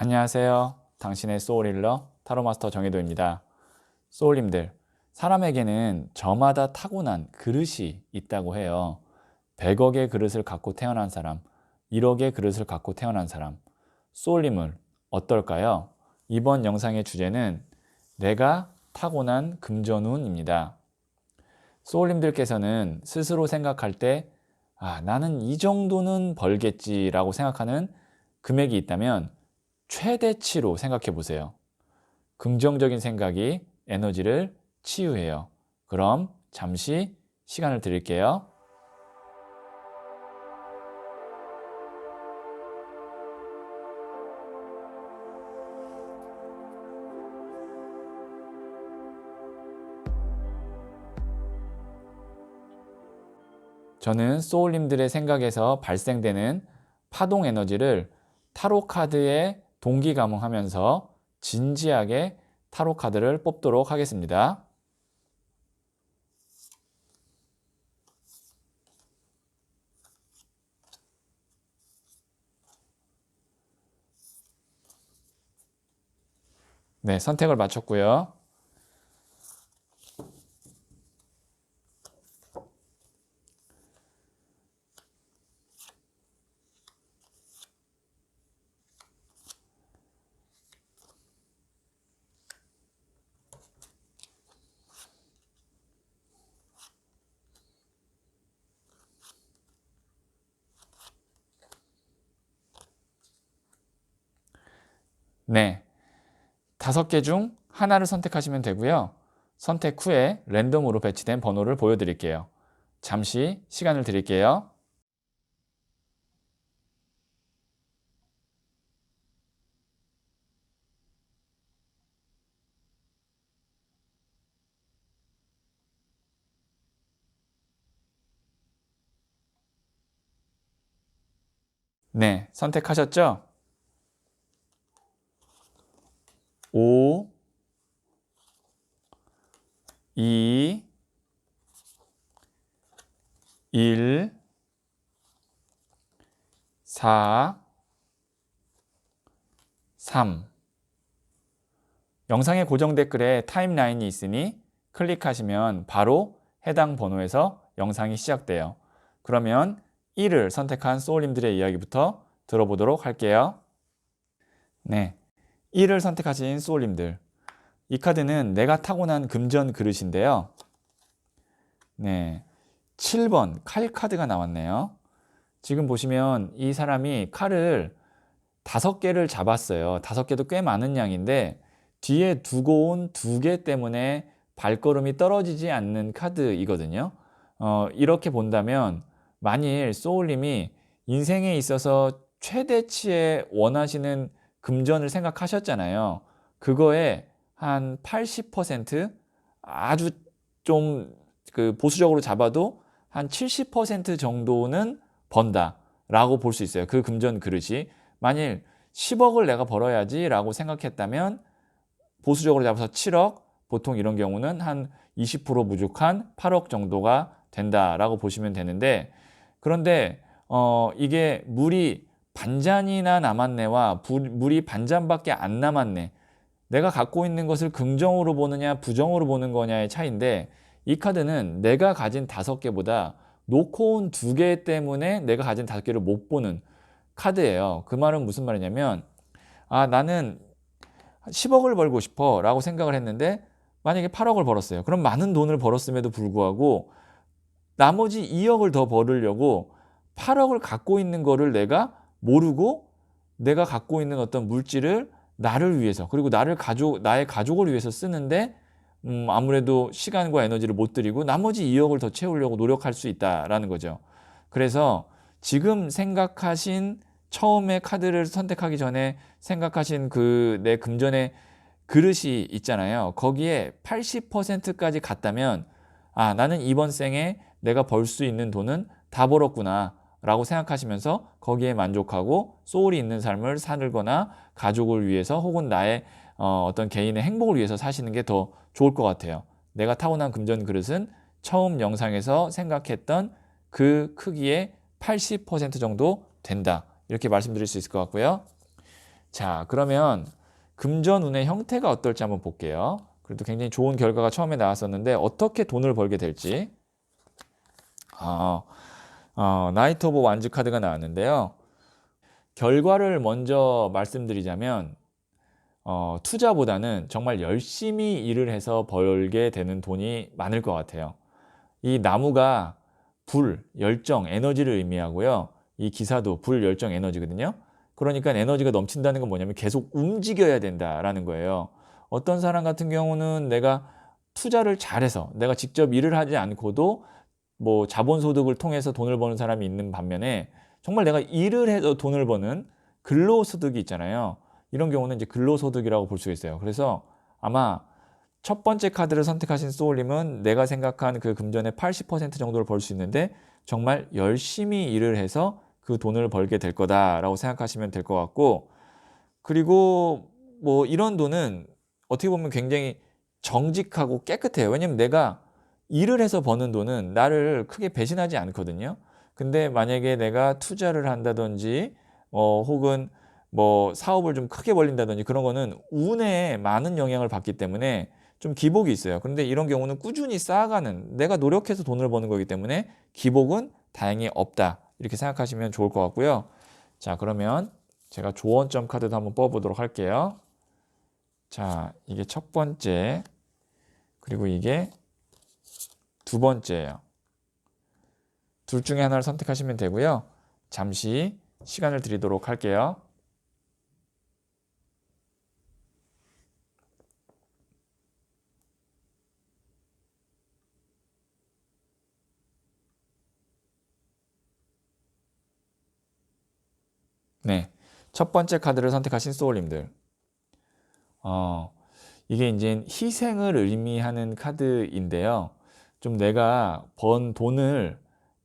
안녕하세요. 당신의 소울힐러 타로마스터 정혜도입니다. 소울님들, 사람에게는 저마다 타고난 그릇이 있다고 해요. 100억의 그릇을 갖고 태어난 사람, 1억의 그릇을 갖고 태어난 사람. 소울님은 어떨까요? 이번 영상의 주제는 내가 타고난 금전운입니다. 소울님들께서는 스스로 생각할 때 나는 이 정도는 벌겠지라고 생각하는 금액이 있다면 최대치로 생각해 보세요. 긍정적인 생각이 에너지를 치유해요. 그럼 잠시 시간을 드릴게요. 저는 소울님들의 생각에서 발생되는 파동 에너지를 타로 카드에 동기감응하면서 진지하게 타로 카드를 뽑도록 하겠습니다. 네, 선택을 마쳤고요. 네, 5개 중 하나를 선택하시면 되고요. 선택 후에 랜덤으로 배치된 번호를 보여드릴게요. 잠시 시간을 드릴게요. 네, 선택하셨죠? 5, 2, 1, 4, 3. 영상의 고정 댓글에 타임라인이 있으니 클릭하시면 바로 해당 번호에서 영상이 시작돼요. 그러면 1을 선택한 소울님들의 이야기부터 들어보도록 할게요. 네, 1을 선택하신 소울님들. 이 카드는 내가 타고난 금전 그릇인데요. 네, 7번 칼 카드가 나왔네요. 지금 보시면 이 사람이 칼을 5개를 잡았어요. 5개도 꽤 많은 양인데 뒤에 두고 온 2개 때문에 발걸음이 떨어지지 않는 카드이거든요. 이렇게 본다면 만일 소울님이 인생에 있어서 최대치의 원하시는 금전을 생각하셨잖아요. 그거에 한 80%, 아주 좀 보수적으로 잡아도 한 70% 정도는 번다라고 볼 수 있어요. 그 금전 그릇이. 만일 10억을 내가 벌어야지 라고 생각했다면 보수적으로 잡아서 7억, 보통 이런 경우는 한 20% 부족한 8억 정도가 된다라고 보시면 되는데, 그런데 이게 물이 반잔이나 남았네와 물이 반잔밖에 안 남았네, 내가 갖고 있는 것을 긍정으로 보느냐 부정으로 보는 거냐의 차이인데, 이 카드는 내가 가진 5개보다 놓고 온 2개 때문에 내가 가진 5개를 못 보는 카드예요. 그 말은 무슨 말이냐면 나는 10억을 벌고 싶어 라고 생각을 했는데 만약에 8억을 벌었어요. 그럼 많은 돈을 벌었음에도 불구하고 나머지 2억을 더 벌으려고 8억을 갖고 있는 거를 내가 모르고 내가 갖고 있는 어떤 물질을 나를 위해서, 그리고 나의 가족을 위해서 쓰는데 아무래도 시간과 에너지를 못 들이고 나머지 2억을 더 채우려고 노력할 수 있다라는 거죠. 그래서 지금 생각하신, 처음에 카드를 선택하기 전에 생각하신 그 내 금전의 그릇이 있잖아요. 거기에 80%까지 갔다면 나는 이번 생에 내가 벌 수 있는 돈은 다 벌었구나 라고 생각하시면서 거기에 만족하고 소울이 있는 삶을 살거나 가족을 위해서 혹은 나의 어떤 개인의 행복을 위해서 사시는 게 더 좋을 것 같아요. 내가 타고난 금전 그릇은 처음 영상에서 생각했던 그 크기의 80% 정도 된다, 이렇게 말씀드릴 수 있을 것 같고요. 자, 그러면 금전운의 형태가 어떨지 한번 볼게요. 그래도 굉장히 좋은 결과가 처음에 나왔었는데 어떻게 돈을 벌게 될지. 나이트 오브 완즈 카드가 나왔는데요. 결과를 먼저 말씀드리자면 투자보다는 정말 열심히 일을 해서 벌게 되는 돈이 많을 것 같아요. 이 나무가 불, 열정, 에너지를 의미하고요. 이 기사도 불, 열정, 에너지거든요. 그러니까 에너지가 넘친다는 건 뭐냐면 계속 움직여야 된다라는 거예요. 어떤 사람 같은 경우는 내가 투자를 잘해서 내가 직접 일을 하지 않고도 뭐 자본소득을 통해서 돈을 버는 사람이 있는 반면에 정말 내가 일을 해서 돈을 버는 근로소득이 있잖아요. 이런 경우는 이제 근로소득이라고 볼 수 있어요. 그래서 아마 첫 번째 카드를 선택하신 소울님은 내가 생각한 그 금전의 80% 정도를 벌 수 있는데 정말 열심히 일을 해서 그 돈을 벌게 될 거다라고 생각하시면 될 것 같고, 그리고 뭐 이런 돈은 어떻게 보면 굉장히 정직하고 깨끗해요. 왜냐면 내가 일을 해서 버는 돈은 나를 크게 배신하지 않거든요. 근데 만약에 내가 투자를 한다든지 혹은 뭐 사업을 좀 크게 벌린다든지 그런 거는 운에 많은 영향을 받기 때문에 좀 기복이 있어요. 그런데 이런 경우는 꾸준히 쌓아가는, 내가 노력해서 돈을 버는 거기 때문에 기복은 다행히 없다, 이렇게 생각하시면 좋을 것 같고요. 자, 그러면 제가 조언점 카드도 한번 뽑아보도록 할게요. 자, 이게 첫 번째, 그리고 이게 두 번째예요. 둘 중에 하나를 선택하시면 되고요. 잠시 시간을 드리도록 할게요. 네, 첫 번째 카드를 선택하신 소울님들. 이게 이제 희생을 의미하는 카드인데요. 좀 내가 번 돈을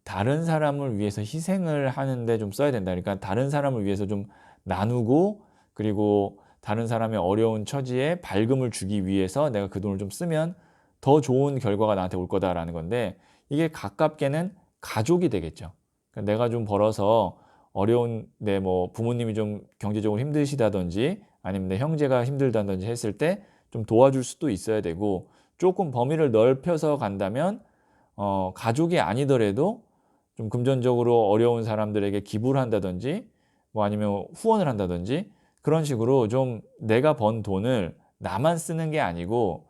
다른 사람을 위해서 희생을 하는데 좀 써야 된다. 그러니까 다른 사람을 위해서 좀 나누고, 그리고 다른 사람의 어려운 처지에 밝음을 주기 위해서 내가 그 돈을 좀 쓰면 더 좋은 결과가 나한테 올 거다라는 건데, 이게 가깝게는 가족이 되겠죠. 그러니까 내가 좀 벌어서 어려운 내 뭐 부모님이 좀 경제적으로 힘드시다든지 아니면 내 형제가 힘들다든지 했을 때 좀 도와줄 수도 있어야 되고, 조금 범위를 넓혀서 간다면 가족이 아니더라도 좀 금전적으로 어려운 사람들에게 기부를 한다든지 뭐 아니면 후원을 한다든지 그런 식으로 좀 내가 번 돈을 나만 쓰는 게 아니고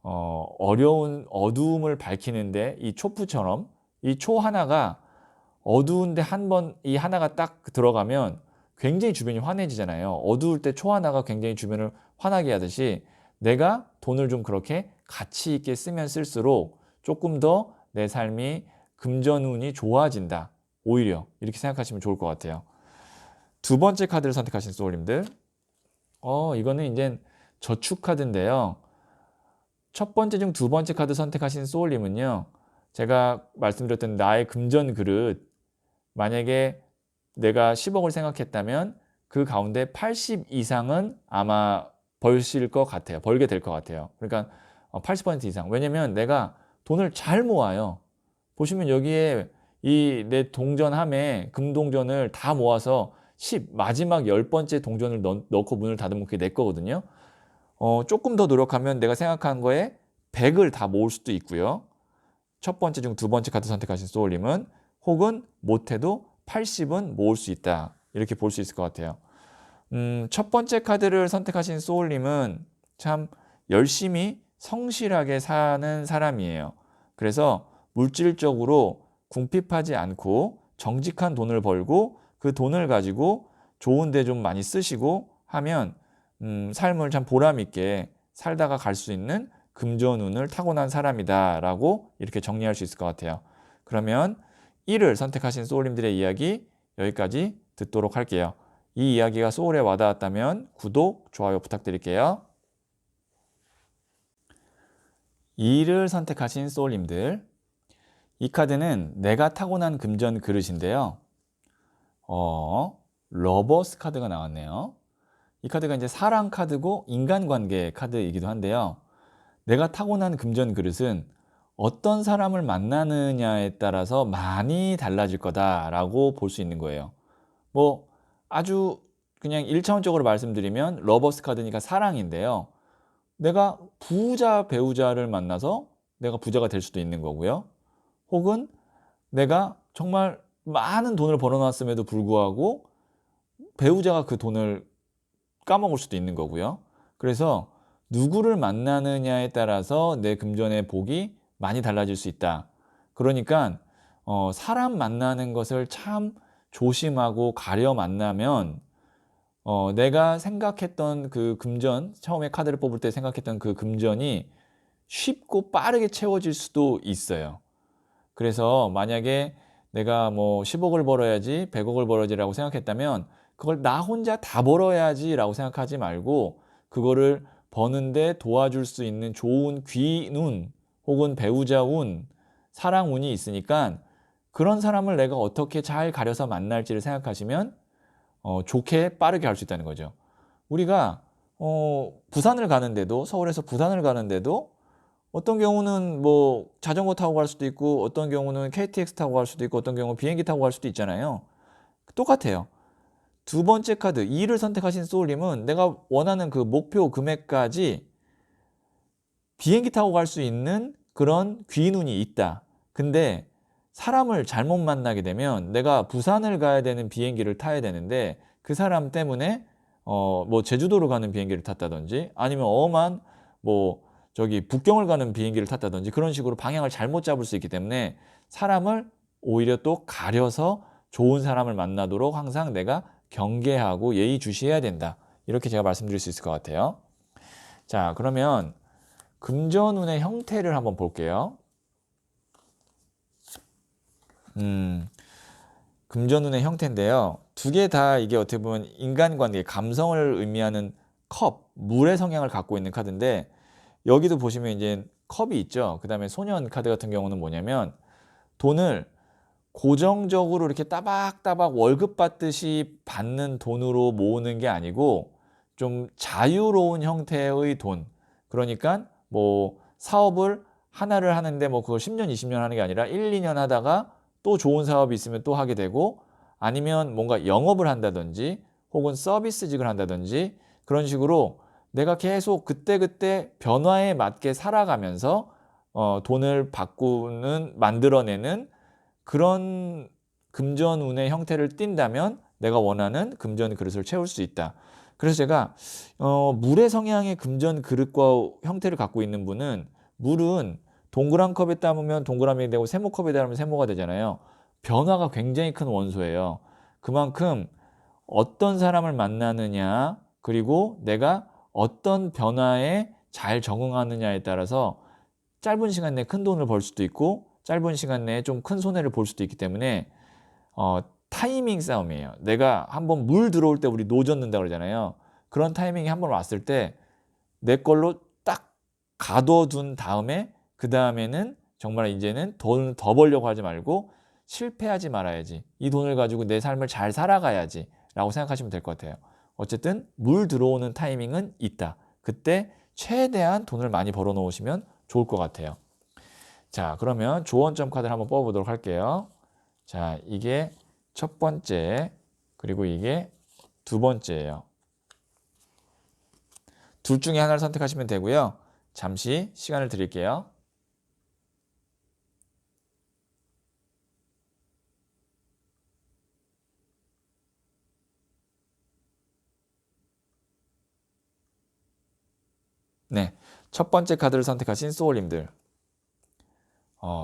어려운 어두움을 밝히는데, 이 촛불처럼 이 초 하나가 어두운데 한 번 이 하나가 딱 들어가면 굉장히 주변이 환해지잖아요. 어두울 때 초 하나가 굉장히 주변을 환하게 하듯이 내가 돈을 좀 그렇게 가치 있게 쓰면 쓸수록 조금 더 내 삶이 금전운이 좋아진다. 오히려 이렇게 생각하시면 좋을 것 같아요. 두 번째 카드를 선택하신 소울님들. 이거는 이제 저축 카드인데요. 첫 번째 중 두 번째 카드 선택하신 소울님은요. 제가 말씀드렸던 나의 금전 그릇, 만약에 내가 10억을 생각했다면 그 가운데 80 이상은 아마 벌실 것 같아요. 벌게 될 것 같아요. 그러니까 80% 이상. 왜냐면 내가 돈을 잘 모아요. 보시면 여기에 이 내 동전함에 금동전을 다 모아서 10 마지막 10번째 동전을 넣고 문을 닫으면 그게 내 거거든요. 조금 더 노력하면 내가 생각한 거에 100을 다 모을 수도 있고요. 첫 번째 중 두 번째 카드 선택하신 소울님은 혹은 못해도 80은 모을 수 있다. 이렇게 볼 수 있을 것 같아요. 첫 번째 카드를 선택하신 소울님은 참 열심히 성실하게 사는 사람이에요. 그래서 물질적으로 궁핍하지 않고 정직한 돈을 벌고 그 돈을 가지고 좋은 데 좀 많이 쓰시고 하면 삶을 참 보람 있게 살다가 갈 수 있는 금전운을 타고난 사람이다라고 이렇게 정리할 수 있을 것 같아요. 그러면 1을 선택하신 소울님들의 이야기 여기까지 듣도록 할게요. 이 이야기가 소울에 와닿았다면 구독, 좋아요 부탁드릴게요. 2를 선택하신 소울님들. 이 카드는 내가 타고난 금전 그릇인데요. 러버스 카드가 나왔네요. 이 카드가 이제 사랑 카드고 인간관계 카드이기도 한데요. 내가 타고난 금전 그릇은 어떤 사람을 만나느냐에 따라서 많이 달라질 거다라고 볼 수 있는 거예요. 뭐 아주 그냥 1차원적으로 말씀드리면 러버스 카드니까 사랑인데요. 내가 부자 배우자를 만나서 내가 부자가 될 수도 있는 거고요. 혹은 내가 정말 많은 돈을 벌어놨음에도 불구하고 배우자가 그 돈을 까먹을 수도 있는 거고요. 그래서 누구를 만나느냐에 따라서 내 금전의 복이 많이 달라질 수 있다. 그러니까 사람 만나는 것을 참 조심하고 가려 만나면 내가 생각했던 그 금전, 처음에 카드를 뽑을 때 생각했던 그 금전이 쉽고 빠르게 채워질 수도 있어요. 그래서 만약에 내가 뭐 10억을 벌어야지 100억을 벌어야지라고 생각했다면 그걸 나 혼자 다 벌어야지라고 생각하지 말고 그거를 버는데 도와줄 수 있는 좋은 귀운 혹은 배우자 운, 사랑 운이 있으니까 그런 사람을 내가 어떻게 잘 가려서 만날지를 생각하시면 좋게 빠르게 할 수 있다는 거죠. 우리가 부산을 가는데도, 서울에서 부산을 가는데도 어떤 경우는 뭐 자전거 타고 갈 수도 있고 어떤 경우는 KTX 타고 갈 수도 있고 어떤 경우는 비행기 타고 갈 수도 있잖아요. 똑같아요. 두 번째 카드 2를 선택하신 소울님은 내가 원하는 그 목표 금액까지 비행기 타고 갈 수 있는 그런 귀눈이 있다. 근데 사람을 잘못 만나게 되면 내가 부산을 가야 되는 비행기를 타야 되는데 그 사람 때문에 뭐 제주도로 가는 비행기를 탔다든지 아니면 엄한 뭐 저기 북경을 가는 비행기를 탔다든지 그런 식으로 방향을 잘못 잡을 수 있기 때문에 사람을 오히려 또 가려서 좋은 사람을 만나도록 항상 내가 경계하고 예의주시해야 된다. 이렇게 제가 말씀드릴 수 있을 것 같아요. 자, 그러면 금전운의 형태를 한번 볼게요. 금전운의 형태인데요. 두 개 다 이게 어떻게 보면 인간관계, 감성을 의미하는 컵, 물의 성향을 갖고 있는 카드인데 여기도 보시면 이제 컵이 있죠. 그 다음에 소년 카드 같은 경우는 뭐냐면 돈을 고정적으로 이렇게 따박따박 월급 받듯이 받는 돈으로 모으는 게 아니고 좀 자유로운 형태의 돈. 그러니까 뭐 사업을 하나를 하는데 뭐 그걸 10년, 20년 하는 게 아니라 1, 2년 하다가 또 좋은 사업이 있으면 또 하게 되고 아니면 뭔가 영업을 한다든지 혹은 서비스직을 한다든지 그런 식으로 내가 계속 그때그때 변화에 맞게 살아가면서 돈을 만들어내는 그런 금전운의 형태를 띈다면 내가 원하는 금전 그릇을 채울 수 있다. 그래서 제가 물의 성향의 금전 그릇과 형태를 갖고 있는 분은 물은 동그란 컵에 담으면 동그라미 되고 세모컵에 담으면 세모가 되잖아요. 변화가 굉장히 큰 원소예요. 그만큼 어떤 사람을 만나느냐 그리고 내가 어떤 변화에 잘 적응하느냐에 따라서 짧은 시간 내에 큰 돈을 벌 수도 있고 짧은 시간 내에 좀 큰 손해를 볼 수도 있기 때문에 타이밍 싸움이에요. 내가 한번 물 들어올 때 우리 노젓는다 그러잖아요. 그런 타이밍이 한번 왔을 때 내 걸로 딱 가둬둔 다음에 그 다음에는 정말 이제는 돈을 더 벌려고 하지 말고 실패하지 말아야지. 이 돈을 가지고 내 삶을 잘 살아가야지 라고 생각하시면 될 것 같아요. 어쨌든 물 들어오는 타이밍은 있다. 그때 최대한 돈을 많이 벌어 놓으시면 좋을 것 같아요. 자, 그러면 조언점 카드를 한번 뽑아보도록 할게요. 자, 이게 첫 번째, 그리고 이게 두 번째예요. 둘 중에 하나를 선택하시면 되고요. 잠시 시간을 드릴게요. 네, 첫 번째 카드를 선택하신 소울님들.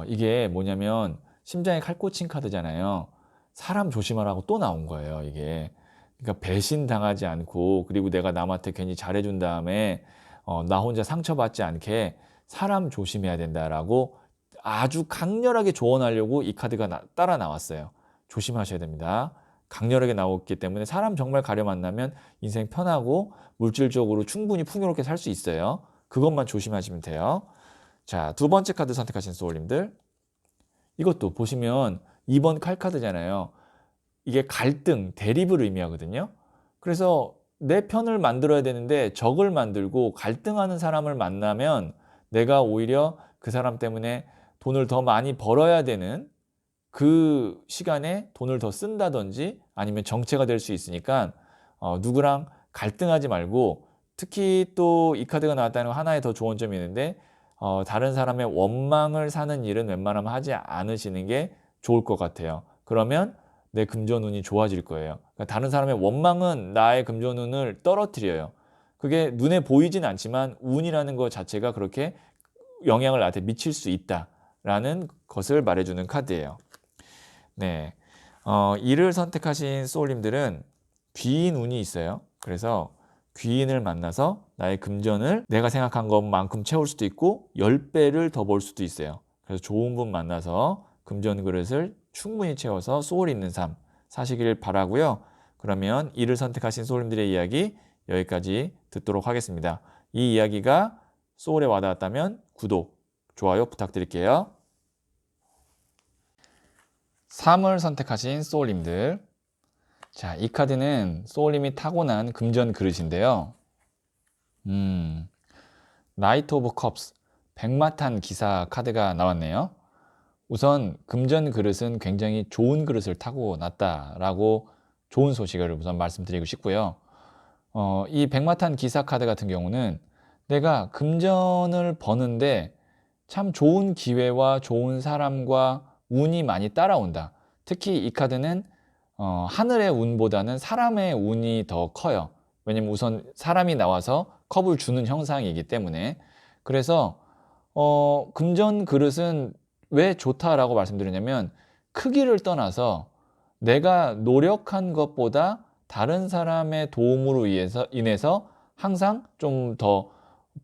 이게 뭐냐면 심장에 칼 꽂힌 카드잖아요. 사람 조심하라고 또 나온 거예요, 이게. 그러니까 배신 당하지 않고 그리고 내가 남한테 괜히 잘해준 다음에 나 혼자 상처받지 않게 사람 조심해야 된다라고 아주 강렬하게 조언하려고 이 카드가 따라 나왔어요. 조심하셔야 됩니다. 강렬하게 나왔기 때문에 사람 정말 가려 만나면 인생 편하고 물질적으로 충분히 풍요롭게 살 수 있어요. 그것만 조심하시면 돼요. 자, 두 번째 카드 선택하신 소울님들. 이것도 보시면 2번 칼카드잖아요. 이게 갈등, 대립을 의미하거든요. 그래서 내 편을 만들어야 되는데 적을 만들고 갈등하는 사람을 만나면 내가 오히려 그 사람 때문에 돈을 더 많이 벌어야 되는 그 시간에 돈을 더 쓴다든지 아니면 정체가 될 수 있으니까 누구랑 갈등하지 말고, 특히 또 이 카드가 나왔다는 하나의 더 좋은 점이 있는데, 다른 사람의 원망을 사는 일은 웬만하면 하지 않으시는 게 좋을 것 같아요. 그러면 내 금전운이 좋아질 거예요. 그러니까 다른 사람의 원망은 나의 금전운을 떨어뜨려요. 그게 눈에 보이진 않지만 운이라는 것 자체가 그렇게 영향을 나한테 미칠 수 있다라는 것을 말해주는 카드예요. 네, 이를 선택하신 소울님들은 귀인 운이 있어요. 그래서 귀인을 만나서 나의 금전을 내가 생각한 것만큼 채울 수도 있고 10배를 더 벌 수도 있어요. 그래서 좋은 분 만나서 금전 그릇을 충분히 채워서 소울 있는 삶 사시길 바라고요. 그러면 이를 선택하신 소울님들의 이야기 여기까지 듣도록 하겠습니다. 이 이야기가 소울에 와닿았다면 구독, 좋아요 부탁드릴게요. 3을 선택하신 소울님들, 자, 이 카드는 소울님이 타고난 금전 그릇인데요. 나이트 오브 컵스, 백마탄 기사 카드가 나왔네요. 우선 금전 그릇은 굉장히 좋은 그릇을 타고났다라고 좋은 소식을 우선 말씀드리고 싶고요. 이 백마탄 기사 카드 같은 경우는 내가 금전을 버는데 참 좋은 기회와 좋은 사람과 운이 많이 따라온다. 특히 이 카드는 하늘의 운보다는 사람의 운이 더 커요. 왜냐면 우선 사람이 나와서 컵을 주는 형상이기 때문에. 그래서 금전 그릇은 왜 좋다라고 말씀드리냐면 크기를 떠나서 내가 노력한 것보다 다른 사람의 도움으로 인해서 항상 좀 더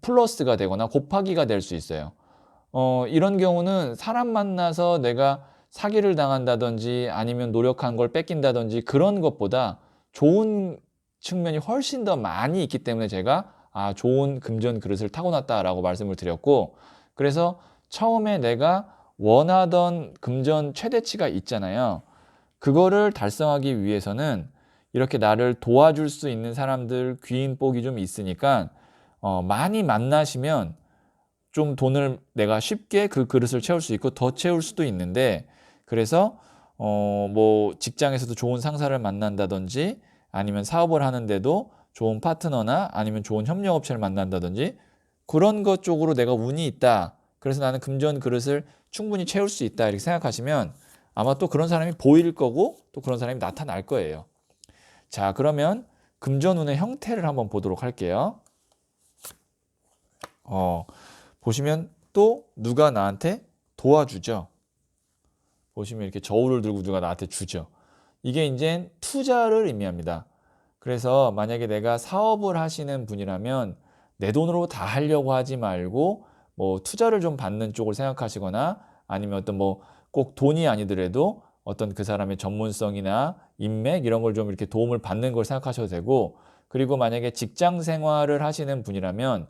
플러스가 되거나 곱하기가 될 수 있어요. 이런 경우는 사람 만나서 내가 사기를 당한다든지 아니면 노력한 걸 뺏긴다든지 그런 것보다 좋은 측면이 훨씬 더 많이 있기 때문에 제가 좋은 금전 그릇을 타고났다라고 말씀을 드렸고, 그래서 처음에 내가 원하던 금전 최대치가 있잖아요. 그거를 달성하기 위해서는 이렇게 나를 도와줄 수 있는 사람들 귀인복이 좀 있으니까 많이 만나시면 좀 돈을 내가 쉽게 그 그릇을 채울 수 있고 더 채울 수도 있는데, 그래서 뭐 직장에서도 좋은 상사를 만난다든지 아니면 사업을 하는데도 좋은 파트너나 아니면 좋은 협력업체를 만난다든지 그런 것 쪽으로 내가 운이 있다. 그래서 나는 금전 그릇을 충분히 채울 수 있다. 이렇게 생각하시면 아마 또 그런 사람이 보일 거고 또 그런 사람이 나타날 거예요. 자, 그러면 금전운의 형태를 한번 보도록 할게요. 보시면 또 누가 나한테 도와주죠. 보시면 이렇게 저울을 들고 누가 나한테 주죠. 이게 이제 투자를 의미합니다. 그래서 만약에 내가 사업을 하시는 분이라면 내 돈으로 다 하려고 하지 말고 뭐 투자를 좀 받는 쪽을 생각하시거나 아니면 어떤 뭐 꼭 돈이 아니더라도 어떤 그 사람의 전문성이나 인맥 이런 걸 좀 이렇게 도움을 받는 걸 생각하셔도 되고, 그리고 만약에 직장 생활을 하시는 분이라면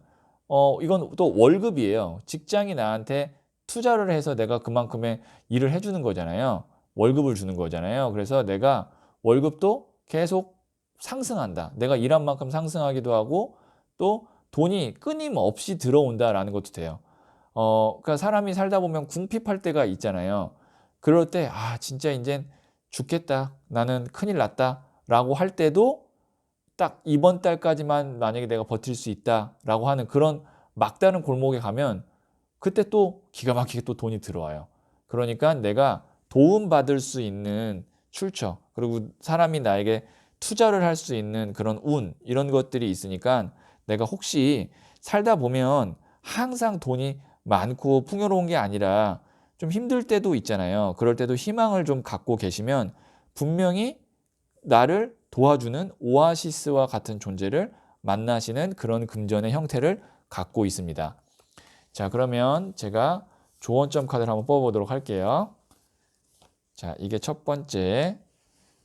이건 또 월급이에요. 직장이 나한테 투자를 해서 내가 그만큼의 일을 해주는 거잖아요. 월급을 주는 거잖아요. 그래서 내가 월급도 계속 상승한다. 내가 일한 만큼 상승하기도 하고 또 돈이 끊임없이 들어온다라는 것도 돼요. 그러니까 사람이 살다 보면 궁핍할 때가 있잖아요. 그럴 때, 진짜 이젠 죽겠다. 나는 큰일 났다. 라고 할 때도 딱 이번 달까지만 만약에 내가 버틸 수 있다라고 하는 그런 막다른 골목에 가면 그때 또 기가 막히게 또 돈이 들어와요. 그러니까 내가 도움받을 수 있는 출처, 그리고 사람이 나에게 투자를 할 수 있는 그런 운, 이런 것들이 있으니까 내가 혹시 살다 보면 항상 돈이 많고 풍요로운 게 아니라 좀 힘들 때도 있잖아요. 그럴 때도 희망을 좀 갖고 계시면 분명히 나를 도와주는 오아시스와 같은 존재를 만나시는 그런 금전의 형태를 갖고 있습니다. 자, 그러면 제가 조언점 카드를 한번 뽑아보도록 할게요. 자, 이게 첫 번째,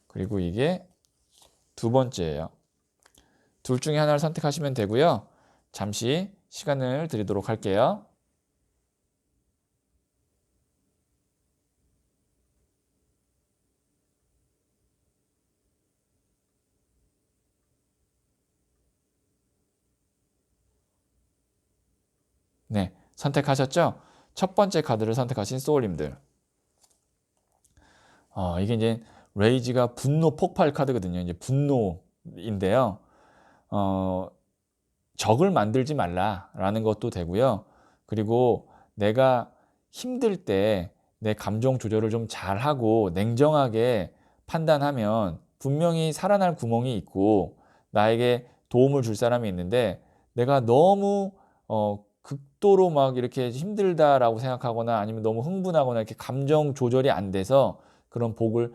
그리고 이게 두 번째예요. 둘 중에 하나를 선택하시면 되고요. 잠시 시간을 드리도록 할게요. 네, 선택하셨죠? 첫 번째 카드를 선택하신 소울님들. 이게 이제 레이지가 분노 폭발 카드거든요. 이제 분노 인데요. 적을 만들지 말라라는 것도 되고요. 그리고 내가 힘들 때 내 감정 조절을 좀 잘하고 냉정하게 판단하면 분명히 살아날 구멍이 있고 나에게 도움을 줄 사람이 있는데, 내가 너무 극도로 막 이렇게 힘들다라고 생각하거나 아니면 너무 흥분하거나 이렇게 감정 조절이 안 돼서 그런 복을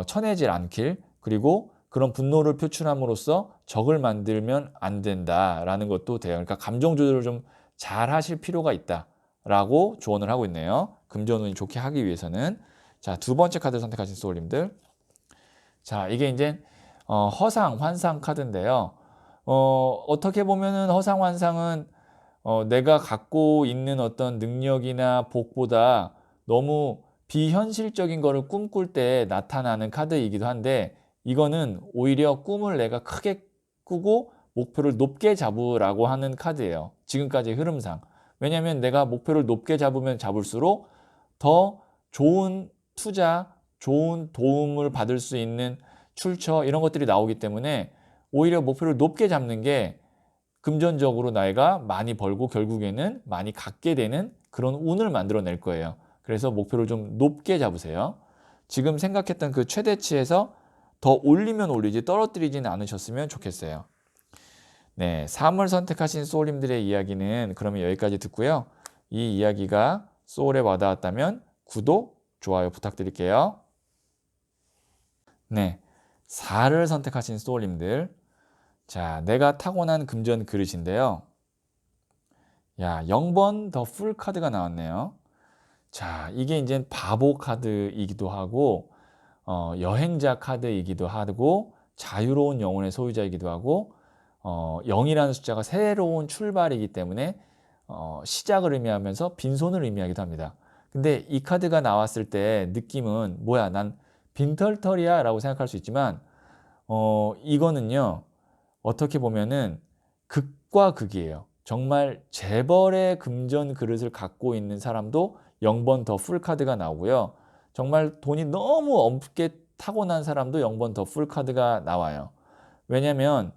쳐내질 않길, 그리고 그런 분노를 표출함으로써 적을 만들면 안 된다라는 것도 돼요. 그러니까 감정 조절을 좀 잘 하실 필요가 있다라고 조언을 하고 있네요. 금전운이 좋게 하기 위해서는. 자, 두 번째 카드 선택하신 소울님들. 자, 이게 이제 허상, 환상 카드인데요. 어떻게 보면은 허상, 환상은 내가 갖고 있는 어떤 능력이나 복보다 너무 비현실적인 거를 꿈꿀 때 나타나는 카드이기도 한데, 이거는 오히려 꿈을 내가 크게 꾸고 목표를 높게 잡으라고 하는 카드예요. 지금까지의 흐름상. 왜냐하면 내가 목표를 높게 잡으면 잡을수록 더 좋은 투자, 좋은 도움을 받을 수 있는 출처, 이런 것들이 나오기 때문에 오히려 목표를 높게 잡는 게 금전적으로 내가 많이 벌고 결국에는 많이 갖게 되는 그런 운을 만들어낼 거예요. 그래서 목표를 좀 높게 잡으세요. 지금 생각했던 그 최대치에서 더 올리면 올리지 떨어뜨리지는 않으셨으면 좋겠어요. 네, 3을 선택하신 소울님들의 이야기는 그러면 여기까지 듣고요. 이 이야기가 소울에 와닿았다면 구독, 좋아요 부탁드릴게요. 네, 4를 선택하신 소울님들. 자, 내가 타고난 금전 그릇인데요. 야, 0번 더 풀 카드가 나왔네요. 자, 이게 이제 바보 카드이기도 하고, 여행자 카드이기도 하고, 자유로운 영혼의 소유자이기도 하고, 0이라는 숫자가 새로운 출발이기 때문에 시작을 의미하면서 빈손을 의미하기도 합니다. 근데 이 카드가 나왔을 때 느낌은 뭐야, 난 빈털털이야 라고 생각할 수 있지만, 이거는요, 어떻게 보면은 극과 극이에요. 정말 재벌의 금전 그릇을 갖고 있는 사람도 0번 더 풀 카드가 나오고요. 정말 돈이 너무 없게 타고난 사람도 0번 더 풀 카드가 나와요. 왜냐면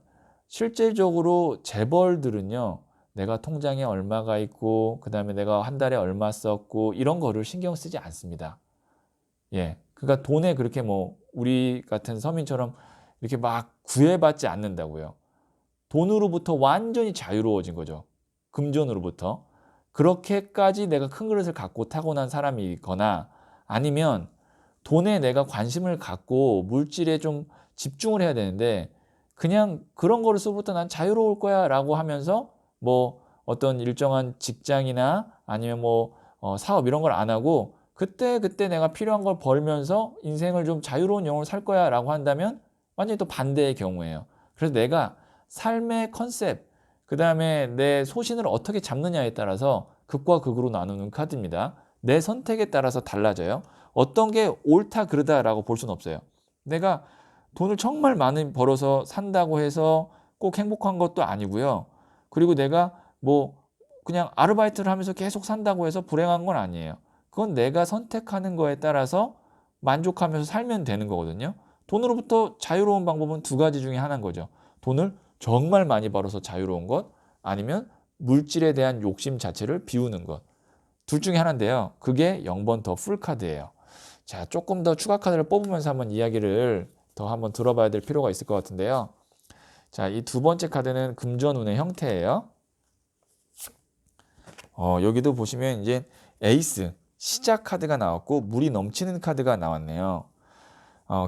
실질적으로 재벌들은요, 내가 통장에 얼마가 있고 그 다음에 내가 한 달에 얼마 썼고 이런 거를 신경 쓰지 않습니다. 예, 그러니까 돈에 그렇게 뭐 우리 같은 서민처럼 이렇게 막 구애받지 않는다고요. 돈으로부터 완전히 자유로워진 거죠. 금전으로부터. 그렇게까지 내가 큰 그릇을 갖고 타고난 사람이거나, 아니면 돈에 내가 관심을 갖고 물질에 좀 집중을 해야 되는데 그냥 그런 거를 쓰부터 난 자유로울 거야 라고 하면서 뭐 어떤 일정한 직장이나 아니면 뭐 사업 이런 걸 안 하고 그때 내가 필요한 걸 벌면서 인생을 좀 자유로운 영혼을 살 거야 라고 한다면 완전히 또 반대의 경우예요. 그래서 내가 삶의 컨셉, 그 다음에 내 소신을 어떻게 잡느냐에 따라서 극과 극으로 나누는 카드입니다. 내 선택에 따라서 달라져요. 어떤 게 옳다 그르다라고 볼 수는 없어요. 내가 돈을 정말 많이 벌어서 산다고 해서 꼭 행복한 것도 아니고요. 그리고 내가 뭐 그냥 아르바이트를 하면서 계속 산다고 해서 불행한 건 아니에요. 그건 내가 선택하는 거에 따라서 만족하면서 살면 되는 거거든요. 돈으로부터 자유로운 방법은 두 가지 중에 하나인 거죠. 돈을 정말 많이 벌어서 자유로운 것, 아니면 물질에 대한 욕심 자체를 비우는 것. 둘 중에 하나인데요. 그게 0번 더 풀 카드예요. 자, 조금 더 추가 카드를 뽑으면서 한번 이야기를 더 한번 들어봐야 될 필요가 있을 것 같은데요. 자, 이 두 번째 카드는 금전운의 형태예요. 여기도 보시면 이제 에이스, 시작 카드가 나왔고 물이 넘치는 카드가 나왔네요.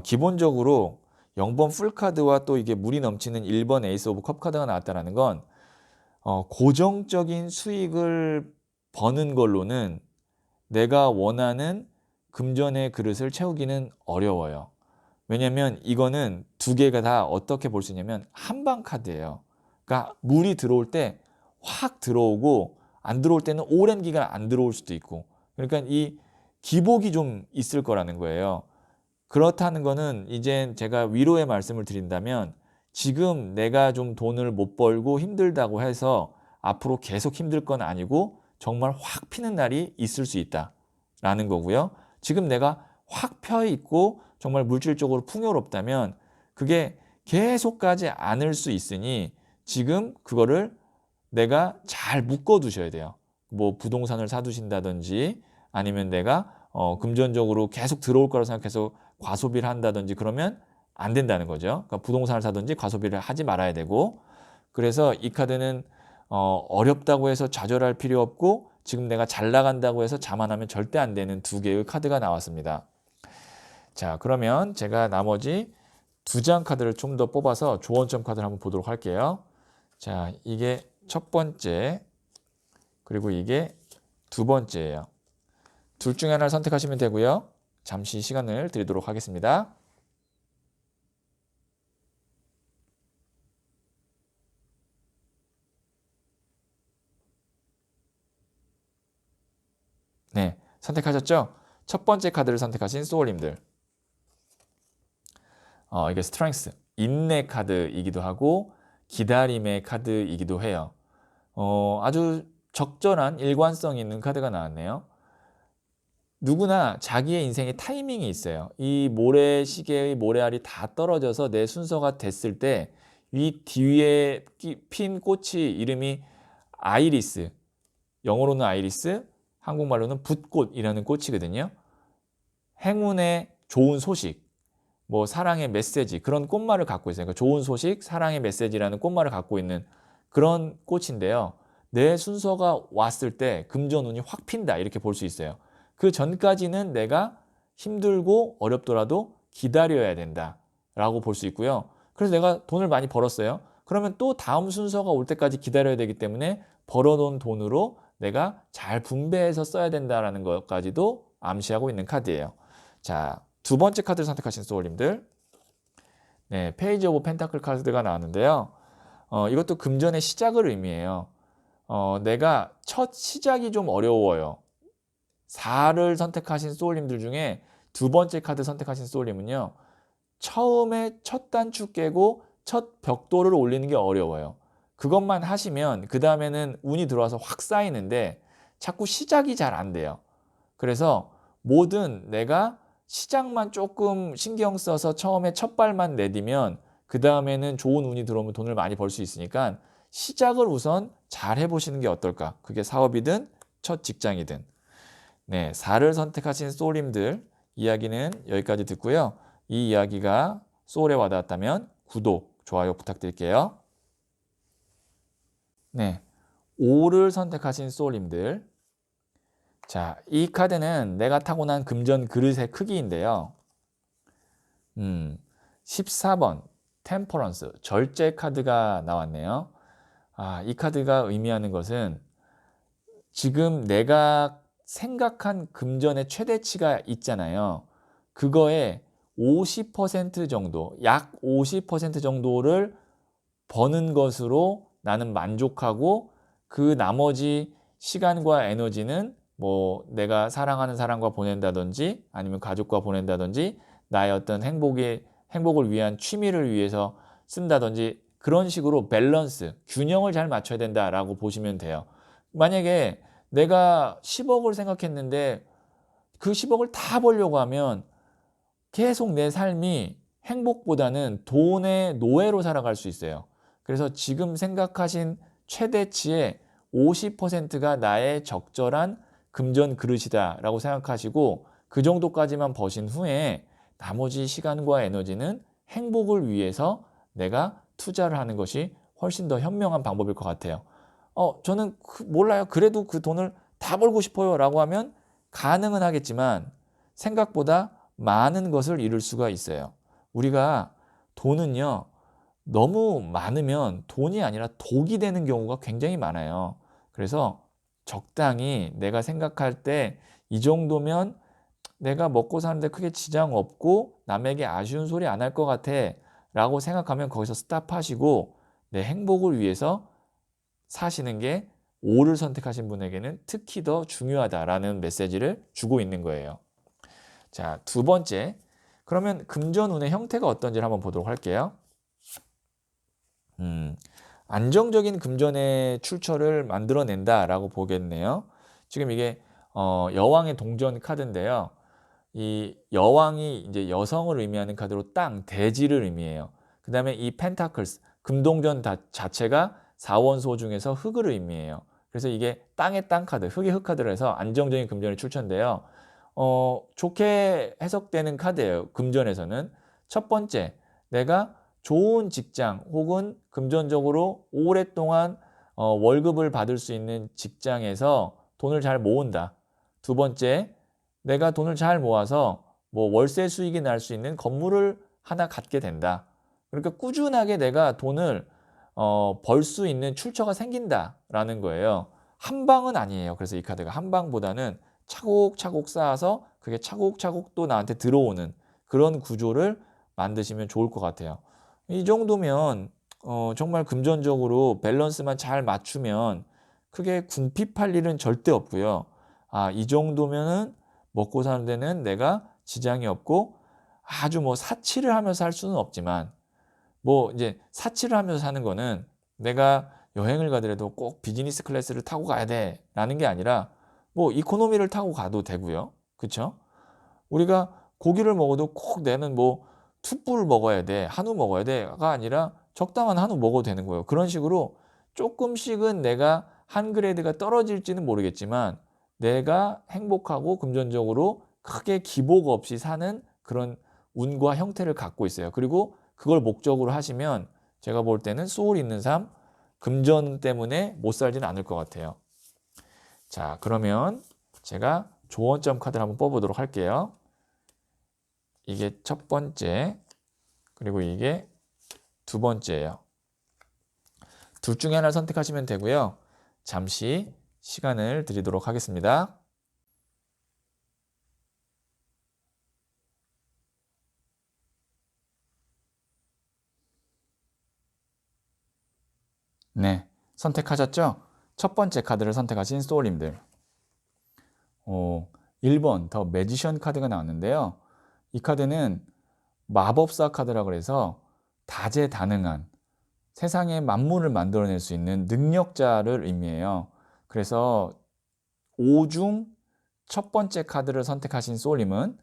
기본적으로 0번 풀 카드와 또 이게 물이 넘치는 1번 에이스 오브 컵 카드가 나왔다는 건 고정적인 수익을 버는 걸로는 내가 원하는 금전의 그릇을 채우기는 어려워요. 왜냐면 이거는 두 개가 다 어떻게 볼 수 있냐면 한방 카드예요. 그러니까 물이 들어올 때 확 들어오고 안 들어올 때는 오랜 기간 안 들어올 수도 있고, 그러니까 이 기복이 좀 있을 거라는 거예요. 그렇다는 거는 이제 제가 위로의 말씀을 드린다면, 지금 내가 좀 돈을 못 벌고 힘들다고 해서 앞으로 계속 힘들 건 아니고 정말 확 피는 날이 있을 수 있다라는 거고요. 지금 내가 확 펴 있고 정말 물질적으로 풍요롭다면 그게 계속 가지 않을 수 있으니 지금 그거를 내가 잘 묶어 두셔야 돼요. 뭐 부동산을 사두신다든지 아니면 내가 금전적으로 계속 들어올 거라고 생각해서 과소비를 한다든지 그러면 안 된다는 거죠. 그러니까 부동산을 사든지 과소비를 하지 말아야 되고, 그래서 이 카드는 어렵다고 해서 좌절할 필요 없고 지금 내가 잘 나간다고 해서 자만하면 절대 안 되는 두 개의 카드가 나왔습니다. 자, 그러면 제가 나머지 두 장 카드를 좀 더 뽑아서 조언점 카드를 한번 보도록 할게요. 자, 이게 첫 번째, 그리고 이게 두 번째예요. 둘 중에 하나를 선택하시면 되고요. 잠시 시간을 드리도록 하겠습니다. 네, 선택하셨죠? 첫 번째 카드를 선택하신 소울님들. 이게 스트렝스, 인내 카드이기도 하고 기다림의 카드이기도 해요. 아주 적절한 일관성 있는 카드가 나왔네요. 누구나 자기의 인생에 타이밍이 있어요. 이 모래시계의 모래알이 다 떨어져서 내 순서가 됐을 때 이 뒤에 핀 꽃이 이름이 아이리스, 영어로는 아이리스, 한국말로는 붓꽃이라는 꽃이거든요. 행운의 좋은 소식, 뭐 사랑의 메시지, 그런 꽃말을 갖고 있어요. 그러니까 좋은 소식, 사랑의 메시지라는 꽃말을 갖고 있는 그런 꽃인데요. 내 순서가 왔을 때 금전운이 확 핀다, 이렇게 볼 수 있어요. 그 전까지는 내가 힘들고 어렵더라도 기다려야 된다 라고 볼 수 있고요. 그래서 내가 돈을 많이 벌었어요. 그러면 또 다음 순서가 올 때까지 기다려야 되기 때문에 벌어놓은 돈으로 내가 잘 분배해서 써야 된다는 것까지도 암시하고 있는 카드예요. 자, 두 번째 카드를 선택하신 소울님들. 네, 페이지 오브 펜타클 카드가 나왔는데요. 이것도 금전의 시작을 의미해요. 내가 첫 시작이 좀 어려워요. 4를 선택하신 소울님들 중에 두 번째 카드 선택하신 소울님은요. 처음에 첫 단추 깨고 첫 벽돌을 올리는 게 어려워요. 그것만 하시면 그 다음에는 운이 들어와서 확 쌓이는데 자꾸 시작이 잘 안 돼요. 그래서 뭐든 내가 시작만 조금 신경 써서 처음에 첫 발만 내디면 그 다음에는 좋은 운이 들어오면 돈을 많이 벌 수 있으니까 시작을 우선 잘 해보시는 게 어떨까. 그게 사업이든 첫 직장이든. 네, 4를 선택하신 소울님들 이야기는 여기까지 듣고요. 이 이야기가 소울에 와닿았다면 구독, 좋아요 부탁드릴게요. 네, 5를 선택하신 소울님들. 자, 이 카드는 내가 타고난 금전 그릇의 크기인데요. 14번 템퍼런스, 절제 카드가 나왔네요. 이 카드가 의미하는 것은 지금 내가 생각한 금전의 최대치가 있잖아요. 그거에 50% 정도, 약 50% 정도를 버는 것으로 나는 만족하고 그 나머지 시간과 에너지는 뭐 내가 사랑하는 사람과 보낸다든지 아니면 가족과 보낸다든지 나의 어떤 행복을 위한 취미를 위해서 쓴다든지 그런 식으로 밸런스, 균형을 잘 맞춰야 된다라고 보시면 돼요. 만약에 내가 10억을 생각했는데 그 10억을 다 벌려고 하면 계속 내 삶이 행복보다는 돈의 노예로 살아갈 수 있어요. 그래서 지금 생각하신 최대치의 50%가 나의 적절한 금전 그릇이다라고 생각하시고 그 정도까지만 버신 후에 나머지 시간과 에너지는 행복을 위해서 내가 투자를 하는 것이 훨씬 더 현명한 방법일 것 같아요. 저는 몰라요. 그래도 그 돈을 다 벌고 싶어요 라고 하면 가능은 하겠지만 생각보다 많은 것을 잃을 수가 있어요. 우리가 돈은요, 너무 많으면 돈이 아니라 독이 되는 경우가 굉장히 많아요. 그래서 적당히 내가 생각할 때 이 정도면 내가 먹고 사는데 크게 지장 없고 남에게 아쉬운 소리 안 할 것 같아 라고 생각하면 거기서 스탑하시고 내 행복을 위해서 사시는 게 5를 선택하신 분에게는 특히 더 중요하다라는 메시지를 주고 있는 거예요. 자, 두 번째. 그러면 금전운의 형태가 어떤지 한번 보도록 할게요. 안정적인 금전의 출처를 만들어낸다라고 보겠네요. 지금 이게 여왕의 동전 카드인데요. 이 여왕이 이제 여성을 의미하는 카드로 땅, 대지를 의미해요. 그 다음에 이 펜타클스, 금동전 자체가 4원소 중에서 흙을 의미해요. 그래서 이게 땅의 땅 카드, 흙의 흙 카드로 해서 안정적인 금전이 출처인데요. 좋게 해석되는 카드예요. 금전에서는. 첫 번째, 내가 좋은 직장 혹은 금전적으로 오랫동안 월급을 받을 수 있는 직장에서 돈을 잘 모은다. 두 번째, 내가 돈을 잘 모아서 뭐 월세 수익이 날 수 있는 건물을 하나 갖게 된다. 그러니까 꾸준하게 내가 돈을 벌 수 있는 출처가 생긴다라는 거예요. 한 방은 아니에요. 그래서 이 카드가 한 방보다는 차곡차곡 쌓아서 그게 차곡차곡 또 나한테 들어오는 그런 구조를 만드시면 좋을 것 같아요. 이 정도면 정말 금전적으로 밸런스만 잘 맞추면 크게 궁핍할 일은 절대 없고요. 아, 이 정도면은 먹고 사는 데는 내가 지장이 없고 아주 뭐 사치를 하면서 살 수는 없지만 뭐 이제 사치를 하면서 사는 거는 내가 여행을 가더라도 꼭 비즈니스 클래스를 타고 가야 돼라는 게 아니라 뭐 이코노미를 타고 가도 되고요. 그렇죠? 우리가 고기를 먹어도 꼭 내는 뭐 툭불 먹어야 돼, 한우 먹어야 돼가 아니라 적당한 한우 먹어도 되는 거예요. 그런 식으로 조금씩은 내가 한 그레이드가 떨어질지는 모르겠지만 내가 행복하고 금전적으로 크게 기복 없이 사는 그런 운과 형태를 갖고 있어요. 그리고 그걸 목적으로 하시면 제가 볼 때는 소울 있는 삶, 금전 때문에 못 살지는 않을 것 같아요. 자, 그러면 제가 조언점 카드를 한번 뽑아보도록 할게요. 이게 첫 번째, 그리고 이게 두 번째예요. 둘 중에 하나를 선택하시면 되고요. 잠시 시간을 드리도록 하겠습니다. 네, 선택하셨죠? 첫 번째 카드를 선택하신 소울님들. 1번 더 매지션 카드가 나왔는데요. 이 카드는 마법사 카드라고 해서 다재다능한 세상의 만물을 만들어낼 수 있는 능력자를 의미해요. 그래서 5 중 첫 번째 카드를 선택하신 소울님은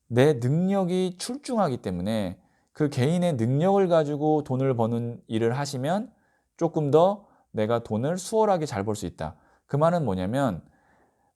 내 능력이 출중하기 때문에 그 개인의 능력을 가지고 돈을 버는 일을 하시면 조금 더 내가 돈을 수월하게 잘 벌 수 있다. 그 말은 뭐냐면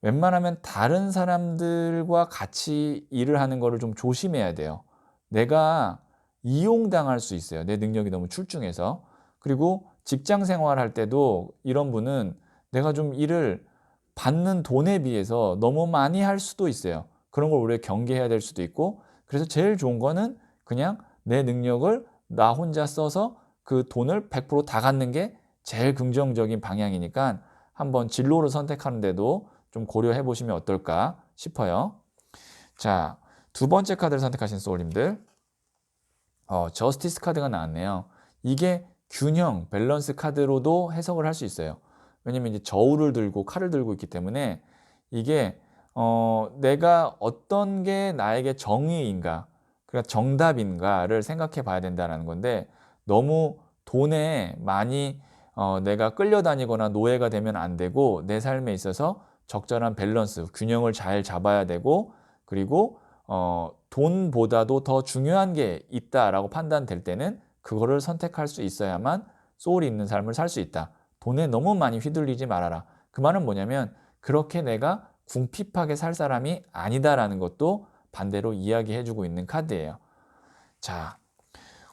웬만하면 다른 사람들과 같이 일을 하는 거를 좀 조심해야 돼요. 내가 이용당할 수 있어요. 내 능력이 너무 출중해서. 그리고 직장 생활할 때도 이런 분은 내가 좀 일을 받는 돈에 비해서 너무 많이 할 수도 있어요. 그런 걸 우리가 경계해야 될 수도 있고, 그래서 제일 좋은 거는 그냥 내 능력을 나 혼자 써서 그 돈을 100%다 갖는 게 제일 긍정적인 방향이니까 한번 진로를 선택하는데도 좀 고려해 보시면 어떨까 싶어요. 자, 두 번째 카드를 선택하신 소울님들, 저스티스 카드가 나왔네요. 이게 균형, 밸런스 카드로도 해석을 할 수 있어요. 왜냐면 이제 저울을 들고 칼을 들고 있기 때문에 이게 내가 어떤 게 나에게 정의인가, 그러니까 정답인가를 생각해 봐야 된다는 건데 너무 돈에 많이 내가 끌려다니거나 노예가 되면 안 되고 내 삶에 있어서 적절한 밸런스, 균형을 잘 잡아야 되고 그리고 돈보다도 더 중요한 게 있다라고 판단될 때는 그거를 선택할 수 있어야만 소울이 있는 삶을 살 수 있다. 돈에 너무 많이 휘둘리지 말아라. 그 말은 뭐냐면 그렇게 내가 궁핍하게 살 사람이 아니다라는 것도 반대로 이야기해주고 있는 카드예요. 자,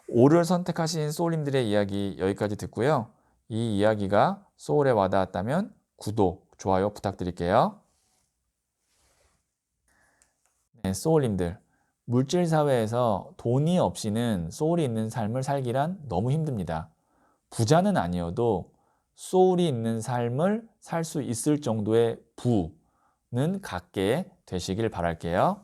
5를 선택하신 소울님들의 이야기 여기까지 듣고요. 이 이야기가 소울에 와닿았다면 구독, 좋아요 부탁드릴게요. 네, 소울님들, 물질 사회에서 돈이 없이는 소울이 있는 삶을 살기란 너무 힘듭니다. 부자는 아니어도 소울이 있는 삶을 살 수 있을 정도의 부는 갖게 되시길 바랄게요.